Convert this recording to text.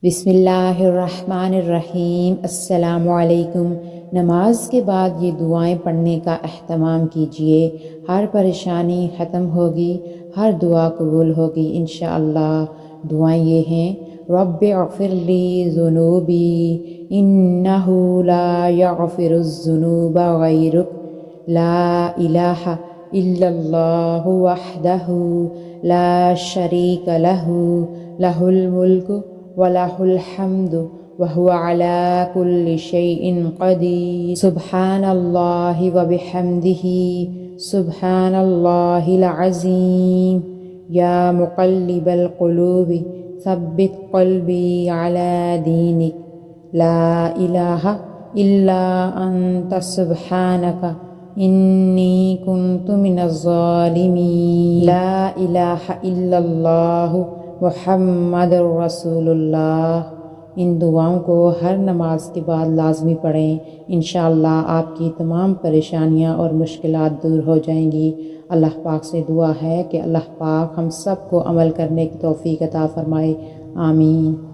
بسم اللہ الرحمن الرحیم۔ السلام علیکم۔ نماز کے بعد یہ دعائیں پڑھنے کا اہتمام کیجیے۔ ہر پریشانی ختم ہوگی، ہر دعا قبول ہوگی انشاءاللہ۔ دعائیں یہ ہیں: رب اغفر لی ذنوبی انہ لا یغفر الذنوب غیرک، لا الہ الا اللہ وحدہ لا شریک لہ، لہ الملک وَلَهُ الْحَمْدُ وَهُوَ عَلَى كُلِّ شَيْءٍ قَدِيرٌ۔ سبحان اللہ وبحمدہ، سبحان اللہ العظیم۔ یا مقلب القلوب ثبت قلبی علی دینک، لا الہ الا انت سبحانک انی کنت من الظالمین۔ لا الہ الا اللہ محمد رسول اللہ۔ ان دعاؤں کو ہر نماز کے بعد لازمی پڑھیں، انشاءاللہ آپ کی تمام پریشانیاں اور مشکلات دور ہو جائیں گی۔ اللہ پاک سے دعا ہے کہ اللہ پاک ہم سب کو عمل کرنے کی توفیق عطا فرمائے، آمین۔